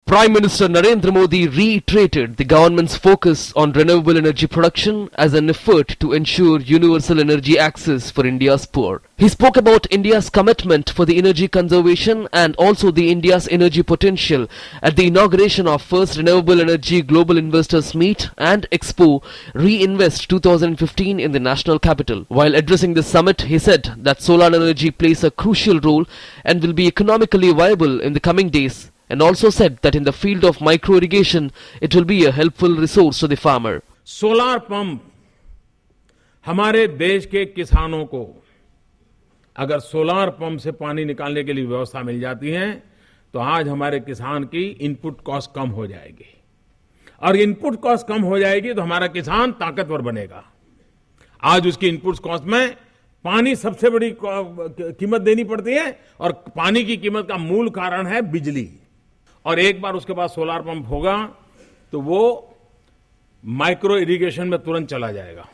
Prime Minister Narendra Modi reiterated the government's focus on renewable energy production as an effort to ensure universal energy access for India's poor. He spoke about India's commitment for the energy conservation and also the India's energy potential at the inauguration of first Renewable Energy Global Investors Meet and Expo Reinvest 2015 in the national capital. While addressing the summit, he said that solar energy plays a crucial role and will be economically viable in the coming days, and also said that in the field of micro irrigation it will be a helpful resource to the farmer. Solar pump हमारे देश के किसानों को अगर solar pump से पानी निकालने के लिए व्यवस्था मिल जाती है तो आज हमारे किसान की इनपुट कॉस्ट कम हो जाएगी, और इनपुट कॉस्ट कम हो जाएगी तो हमारा किसान ताकतवर बनेगा। आज उसकी इनपुट कॉस्ट में पानी सबसे बड़ी कीमत देनी पड़ती है, और पानी की कीमत का मूल कारण है बिजली। और एक बार उसके पास सोलार पंप होगा तो वो माइक्रो इरिगेशन में तुरंत चला जाएगा,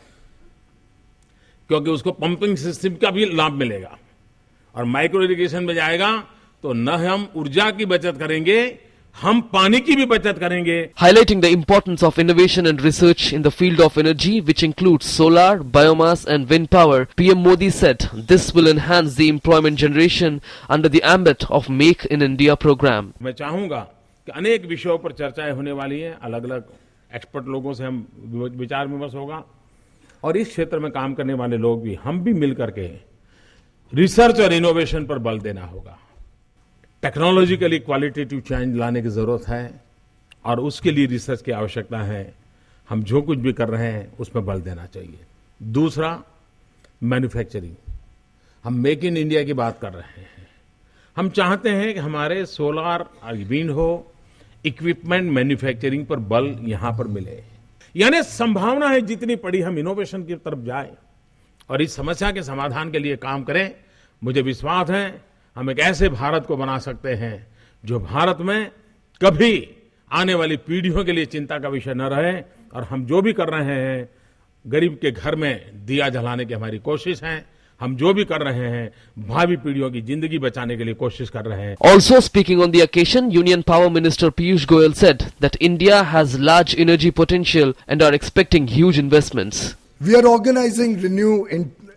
क्योंकि उसको पंपिंग सिस्टम का भी लाभ मिलेगा। और माइक्रो इरिगेशन में जाएगा तो न हम ऊर्जा की बचत करेंगे, हम पानी की भी बचत करेंगे। Highlighting the importance of innovation and research in the field of energy, which includes solar, biomass and wind power, PM Modi said this will enhance the employment generation under the ambit of Make in India program. मैं चाहूंगा कि अनेक विषयों पर चर्चाएं होने वाली हैं, अलग अलग एक्सपर्ट लोगों से हम विचार विमर्श होगा, और इस क्षेत्र में काम करने वाले लोग भी, हम भी मिल करके रिसर्च और इनोवेशन पर बल देना होगा। टेक्नोलॉजिकली क्वालिटेटिव चेंज लाने की जरूरत है, और उसके लिए रिसर्च की आवश्यकता है। हम जो कुछ भी कर रहे हैं उसमें बल देना चाहिए। दूसरा, मैन्युफैक्चरिंग। हम मेक इन इंडिया की बात कर रहे हैं। हम चाहते हैं कि हमारे सोलार विंड हो, इक्विपमेंट मैन्युफैक्चरिंग पर बल यहां पर मिले। यानी संभावना है जितनी पड़ी हम इनोवेशन की तरफ जाए और इस समस्या के समाधान के लिए काम करें। मुझे विश्वास है हम एक ऐसे भारत को बना सकते हैं जो भारत में कभी आने वाली पीढ़ियों के लिए चिंता का विषय न रहे। और हम जो भी कर रहे हैं, गरीब के घर में दिया जलाने की हमारी कोशिश है। हम जो भी कर रहे हैं, भावी पीढ़ियों की जिंदगी बचाने के लिए कोशिश कर रहे हैं। Also speaking on the occasion, Union Power Minister Piyush Goyal said that India has large energy potential and are expecting huge investments. We are organizing Renew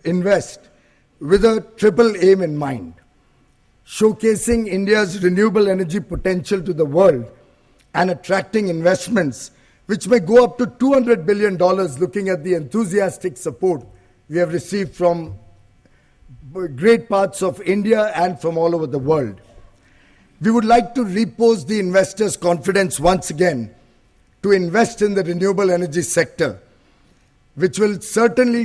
Invest with a triple aim in mind: showcasing India's renewable energy potential to the world and attracting investments which may go up to $200 billion, looking at the enthusiastic support we have received from great parts of India and from all over the world. We would like to repose the investors' confidence once again to invest in the renewable energy sector, which will certainly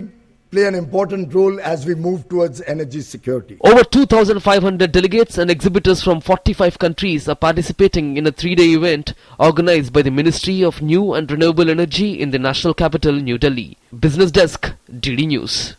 play an important role as we move towards energy security. Over 2,500 delegates and exhibitors from 45 countries are participating in a 3-day event organized by the Ministry of New and Renewable Energy in the national capital, New Delhi. Business Desk, DD News.